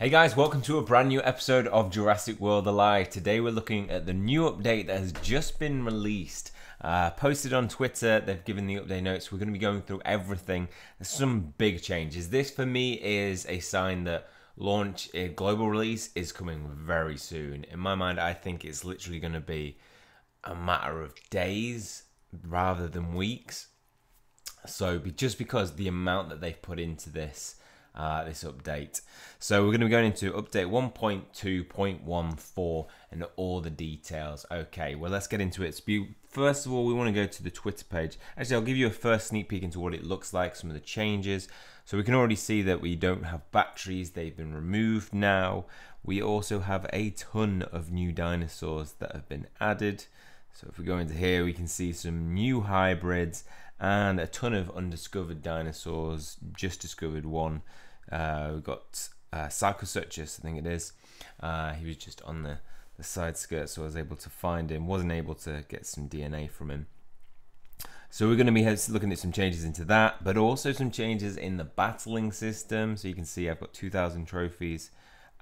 Hey guys, welcome to a brand new episode of Jurassic World Alive. Today we're looking at the new update that has just been released. Posted on Twitter, they've given the update notes. We're going to be going through everything. There's some big changes. This for me is a sign that a global release is coming very soon. In my mind, I think it's literally going to be a matter of days rather than weeks. So just because the amount that they've put into this update. So we're going to be going into update 1.2.14 and all the details. Okay, well, let's get into it. First of all, we want to go to the Twitter page. Actually, I'll give you a first sneak peek into what it looks like, some of the changes. So we can already see that we don't have batteries. They've been removed now. We also have a ton of new dinosaurs that have been added. So if we go into here, we can see some new hybrids and a ton of undiscovered dinosaurs. Just discovered one. We've got Sarcosuchus, I think it is. He was just on the side skirt, so I was able to find him. Wasn't able to get some DNA from him. So we're going to be looking at some changes into that, but also some changes in the battling system. So you can see I've got 2,000 trophies,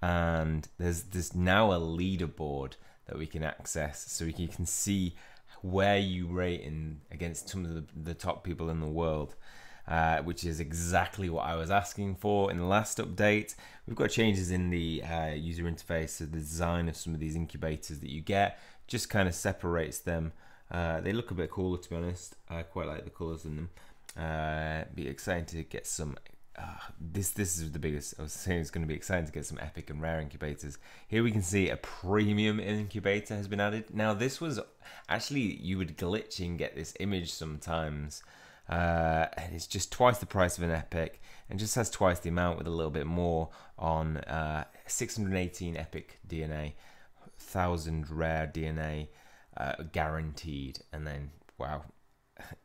and there's now a leaderboard that we can access, so you can see where you rate against some of the top people in the world. Which is exactly what I was asking for in the last update. We've got changes in the user interface, so the design of some of these incubators that you get just kind of separates them. They look a bit cooler, to be honest. I quite like the colours in them. Be exciting to get some. This is the biggest. I was saying it's going to be exciting to get some epic and rare incubators. Here we can see a premium incubator has been added. Now this was actually, you would glitch and get this image sometimes. And it's just twice the price of an epic and just has twice the amount with a little bit more on 618 epic DNA, 1,000 rare DNA guaranteed, and then wow,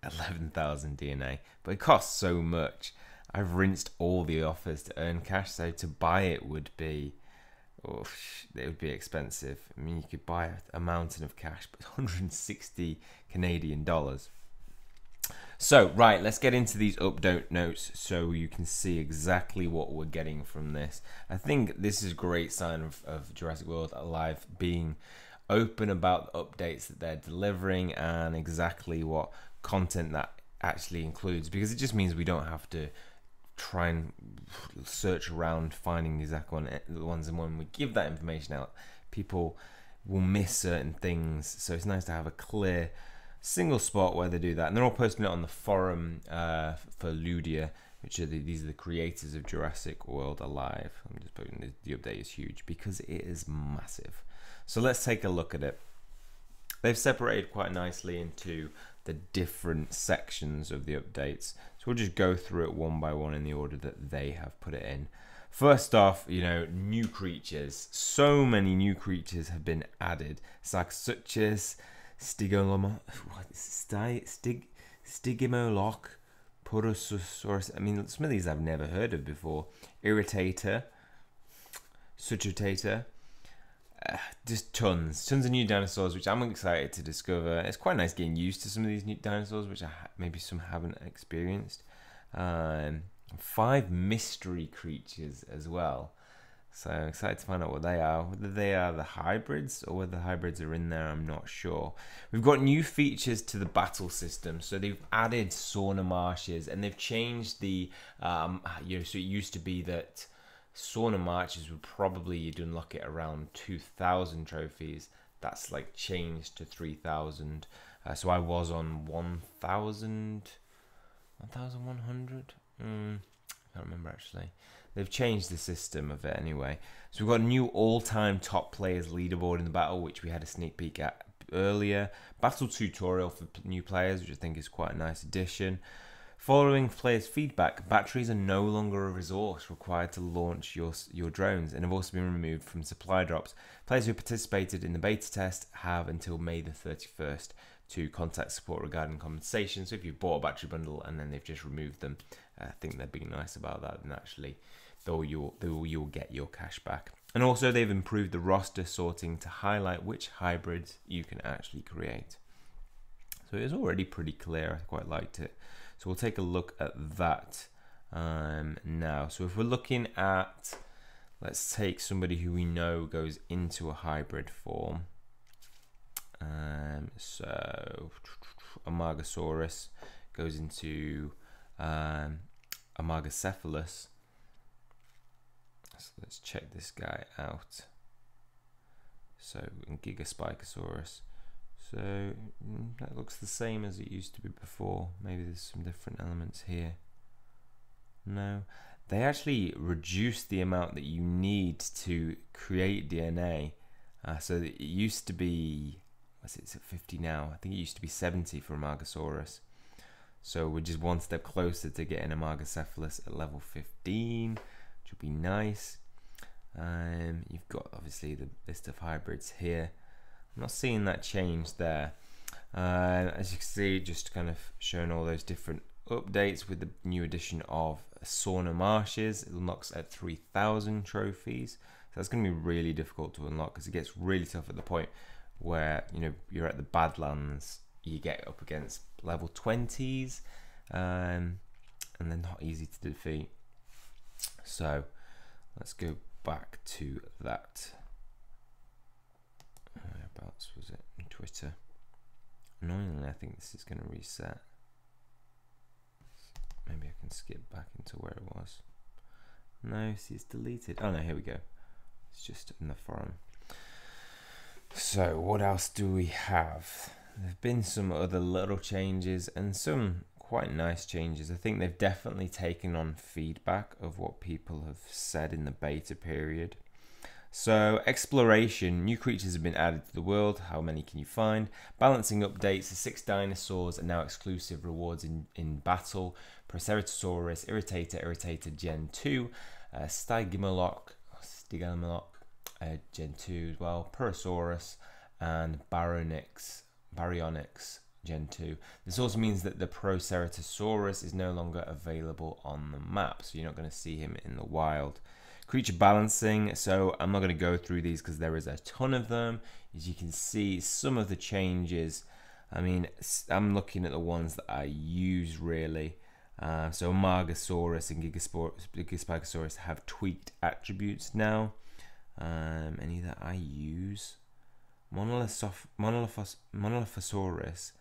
11,000 DNA. But it costs so much. I've rinsed all the offers to earn cash, so to buy it would be expensive. I mean, you could buy a mountain of cash, but 160 Canadian dollars. So, right, let's get into these update notes so you can see exactly what we're getting from this. I think this is a great sign of Jurassic World Alive being open about the updates that they're delivering and exactly what content that actually includes, because it just means we don't have to try and search around finding the exact ones, and when we give that information out, people will miss certain things. So it's nice to have a clear single spot where they do that, and they're all posting it on the forum for Ludia, which are these are the creators of Jurassic World Alive. I'm just putting the update is huge because it is massive. So let's take a look at it. They've separated quite nicely into the different sections of the updates, so we'll just go through it one by one in the order that they have put it in. First off, new creatures. So many new creatures have been added. Sarcosuchus, Stygimoloch, Porosaurus. I mean, some of these I've never heard of before. Irritator, Suchutator. Just tons of new dinosaurs, which I'm excited to discover. It's quite nice getting used to some of these new dinosaurs, which maybe some haven't experienced. 5 mystery creatures as well. So I'm excited to find out what they are. Whether they are the hybrids or whether the hybrids are in there, I'm not sure. We've got new features to the battle system. So they've added sauna marshes, and they've changed the, so it used to be that sauna marches would probably, you'd unlock it around 2,000 trophies. That's like changed to 3,000. So I was on 1,100? I can't remember actually. They've changed the system of it anyway. So we've got a new all-time top players leaderboard in the battle, which we had a sneak peek at earlier. Battle tutorial for new players, which I think is quite a nice addition. Following players' feedback, batteries are no longer a resource required to launch your drones, and have also been removed from supply drops. Players who participated in the beta test have until May the 31st to contact support regarding compensation. So if you've bought a battery bundle and then they've just removed them, I think they're being nice about that, and actually you'll get your cash back. And also they've improved the roster sorting to highlight which hybrids you can actually create. So it's already pretty clear. I quite liked it. So we'll take a look at that now. So if we're looking at, let's take somebody who we know goes into a hybrid form. So Amargasaurus goes into Amargacephalus. So let's check this guy out. So Gigaspikosaurus. So that looks the same as it used to be before. Maybe there's some different elements here. No, they actually reduced the amount that you need to create DNA. So it used to be, it's at 50 now. I think it used to be 70 for Amargasaurus. So we're just one step closer to getting Amargacephalus at level 15, which would be nice. You've got obviously the list of hybrids here. I'm not seeing that change there. As you can see, just kind of showing all those different updates with the new addition of sauna marshes. It unlocks at 3,000 trophies. So that's going to be really difficult to unlock because it gets really tough at the point where, you know, you're at the Badlands. You get up against level 20s, and they're not easy to defeat. So let's go back to that. Whereabouts was it? On Twitter. Annoyingly, I think this is going to reset. Maybe I can skip back into where it was. No, see, it's deleted. Oh no, here we go. It's just in the forum. So what else do we have? There have been some other little changes and some quite nice changes. I think they've definitely taken on feedback of what people have said in the beta period. So exploration, new creatures have been added to the world. How many can you find? Balancing updates, the 6 dinosaurs are now exclusive rewards in battle. Proceratosaurus, Irritator Gen 2, Stygimoloch Gen 2 as well, Purosaurus, and Baryonyx Gen 2. This also means that the Proceratosaurus is no longer available on the map, so you're not going to see him in the wild. Creature balancing, so I'm not going to go through these because there is a ton of them. As you can see, some of the changes, I mean, I'm looking at the ones that I use really. So Amargasaurus and Gigaspikosaurus have tweaked attributes now. Any that I use. Monolithosaurus,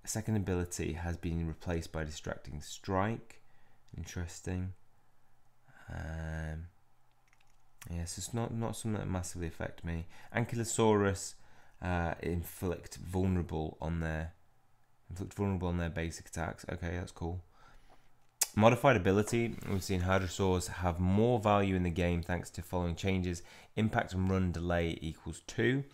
second ability has been replaced by Distracting Strike. Interesting. Yes, it's not something that massively affect me. Ankylosaurus inflict vulnerable on their basic attacks. Okay, that's cool. Modified ability, we've seen Hadrosaurs have more value in the game thanks to following changes. Impact and run delay equals 2.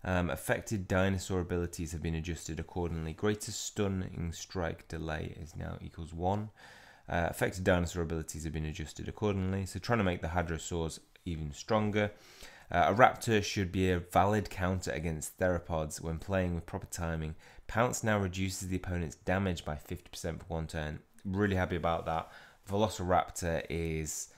Affected dinosaur abilities have been adjusted accordingly. Greater stunning strike delay is now equals 1. Affected dinosaur abilities have been adjusted accordingly. So trying to make the Hadrosaurs even stronger. A raptor should be a valid counter against theropods when playing with proper timing. Pounce now reduces the opponent's damage by 50% for one turn. Really happy about that. Velociraptor is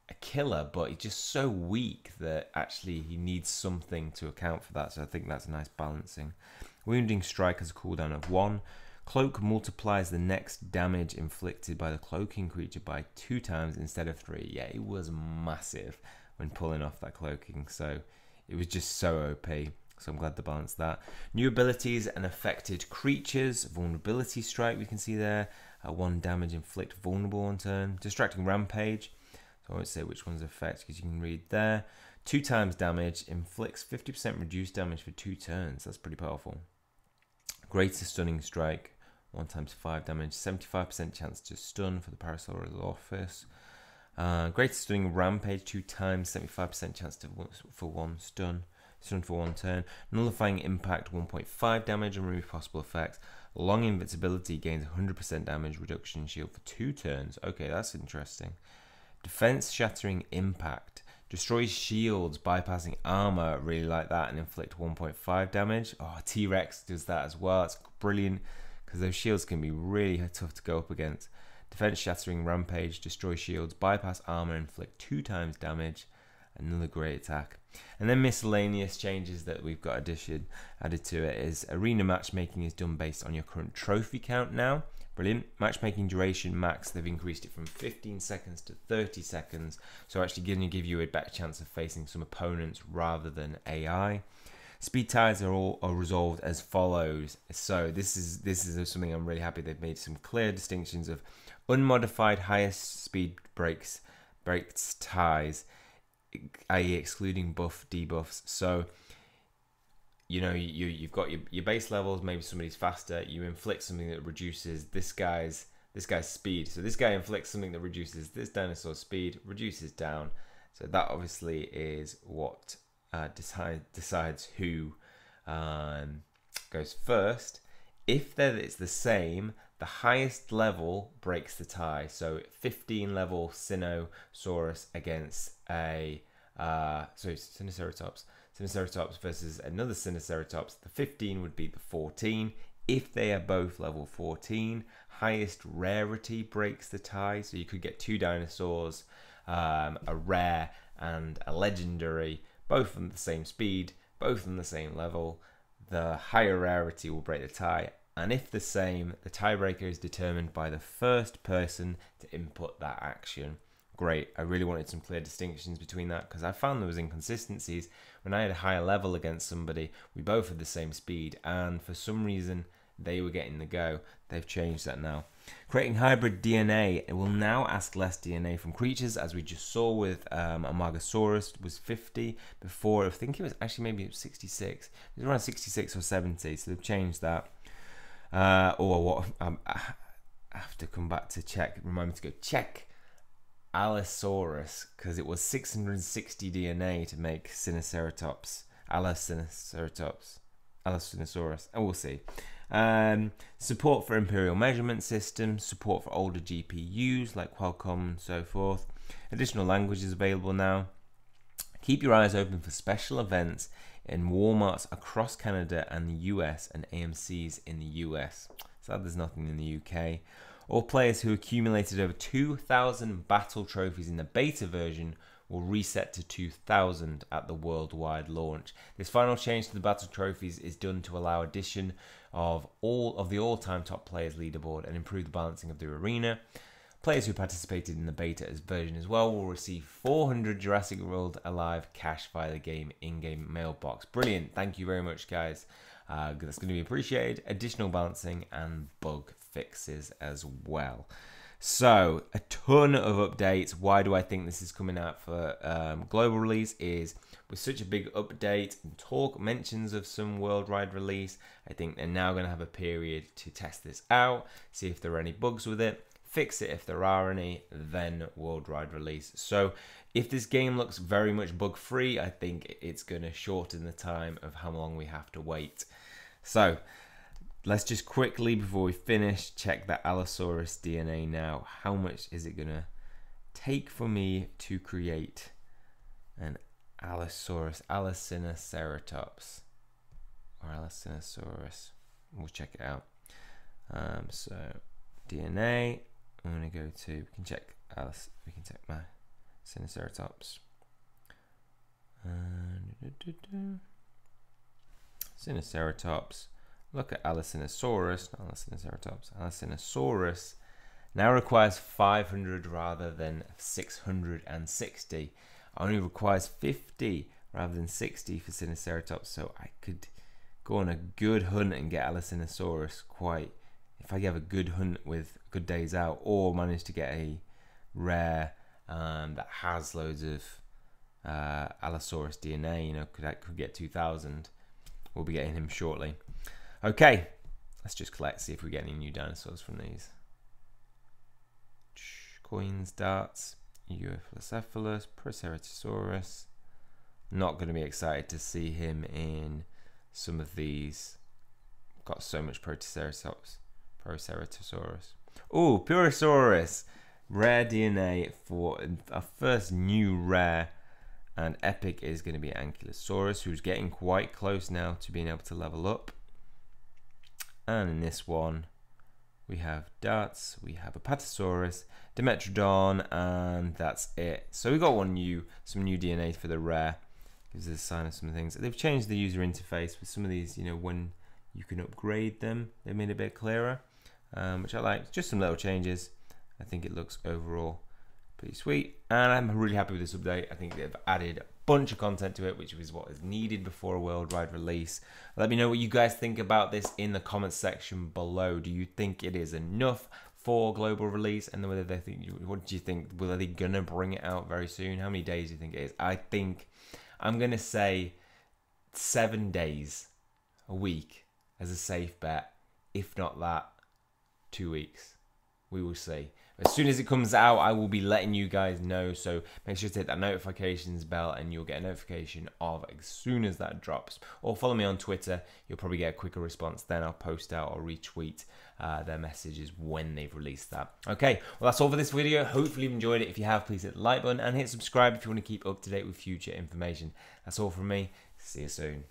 a killer, but he's just so weak that actually he needs something to account for that. So I think that's a nice balancing. Wounding Strike has a cooldown of 1. Cloak multiplies the next damage inflicted by the cloaking creature by 2 times instead of 3. Yeah, it was massive when pulling off that cloaking, so it was just so OP. So I'm glad to balance that. New abilities and affected creatures. Vulnerability Strike, we can see there. 1 damage inflict vulnerable on turn. Distracting Rampage. So I won't say which one's affect because you can read there. 2 times damage inflicts 50% reduced damage for 2 turns. That's pretty powerful. Greater Stunning Strike. 1 times 5 damage. 75% chance to stun for the Parasaurolophus. Greater Stunning Rampage. 2 times 75% chance for 1 stun. Stun for 1 turn. Nullifying Impact, 1.5 damage and remove possible effects. Long Invincibility gains 100% damage reduction shield for 2 turns. Okay, that's interesting. Defense Shattering Impact. Destroys shields, bypassing armor. Really like that, and inflict 1.5 damage. Oh, T-Rex does that as well. It's brilliant because those shields can be really tough to go up against. Defense Shattering Rampage. Destroy shields, bypass armor, inflict 2 times damage. Another great attack. And then miscellaneous changes that we've got added to it is arena matchmaking is done based on your current trophy count now Brilliant. Matchmaking duration max, they've increased it from 15 seconds to 30 seconds. So actually going to give you a better chance of facing some opponents rather than AI. Speed ties are resolved as follows. So this is something I'm really happy they've made some clear distinctions of unmodified highest speed breaks ties, i.e. excluding buff debuffs. So you know, you've got your base levels, maybe somebody's faster, you inflict something that reduces this guy's speed. So this guy inflicts something that reduces this dinosaur's speed, reduces down. So that obviously is what decides who goes first. If it's the same, the highest level breaks the tie. So 15 level Sinosaurus against a Sinoceratops versus another Sinoceratops. The 15 would be the 14. If they are both level 14, highest rarity breaks the tie. So you could get two dinosaurs, a rare and a legendary, both on the same speed, both on the same level. The higher rarity will break the tie. And if the same, the tiebreaker is determined by the first person to input that action. Great. I really wanted some clear distinctions between that because I found there was inconsistencies. When I had a higher level against somebody, we both had the same speed, and for some reason they were getting the go. They've changed that now. Creating hybrid DNA, it will now ask less DNA from creatures, as we just saw with Amargasaurus was 50 before. I think it was actually maybe 66. It was around 66 or 70, so they've changed that. I have to come back to check. Remind me to go check Allosaurus, because it was 660 DNA to make Sinoceratops, Allosaurus, and we'll see. Support for Imperial Measurement System, support for older GPUs like Qualcomm and so forth. Additional languages available now. Keep your eyes open for special events in Walmarts across Canada and the US and AMCs in the US. Sad there's nothing in the UK. All players who accumulated over 2,000 battle trophies in the beta version will reset to 2,000 at the worldwide launch. This final change to the battle trophies is done to allow addition of all of the all-time top players leaderboard and improve the balancing of the arena. Players who participated in the beta version as well will receive 400 Jurassic World Alive cash via the game in-game mailbox. Brilliant. Thank you very much, guys. That's going to be appreciated. Additional balancing and bug fixes as well. So a ton of updates. Why do I think this is coming out for global release? Is with such a big update and talk mentions of some worldwide release, I think they're now going to have a period to test this out, see if there are any bugs with it, fix it if there are any, then worldwide release. So if this game looks very much bug free, I think it's going to shorten the time of how long we have to wait. So let's just quickly, before we finish, check that Allosaurus DNA now. How much is it going to take for me to create an Allosaurus, Allosaurus, or Allosaurus? We'll check it out. So DNA, I'm going to go to, we can check my Sinoceratops. Sinoceratops. Look at Allosaurus, not Allosaurus. Allosaurus now requires 500 rather than 660. Only requires 50 rather than 60 for Sinoceratops. So I could go on a good hunt and get Allosaurus quite. If I have a good hunt with good days out, or manage to get a rare that has loads of Allosaurus DNA, you know, could get 2,000. We'll be getting him shortly. Okay, let's just collect, see if we get any new dinosaurs from these. Coins, darts, Euoplocephalus, Proceratosaurus. Not going to be excited to see him in some of these. Got so much Proceratosaurus. Oh, Purosaurus. Rare DNA for our first new rare. And epic is going to be Ankylosaurus, who's getting quite close now to being able to level up. And in this one, we have darts, we have Apatosaurus, Dimetrodon, and that's it. So we got some new DNA for the rare. Gives us a sign of some things. They've changed the user interface with some of these, you know, when you can upgrade them. They made it a bit clearer. which I like. Just some little changes. I think it looks overall pretty sweet, and I'm really happy with this update. I think they've added a bunch of content to it, which is what is needed before a worldwide release. Let me know what you guys think about this in the comments section below. Do you think it is enough for global release, and whether they think, what do you think? Are they gonna bring it out very soon? How many days do you think it is? I think I'm gonna say 7 days, a week as a safe bet. If not that, 2 weeks. We will see. As soon as it comes out, I will be letting you guys know. So make sure to hit that notifications bell and you'll get a notification of as soon as that drops. Or follow me on Twitter. You'll probably get a quicker response then. I'll post out or retweet their messages when they've released that. Okay, well, that's all for this video. Hopefully you've enjoyed it. If you have, please hit the like button and hit subscribe if you want to keep up to date with future information. That's all from me. See you soon.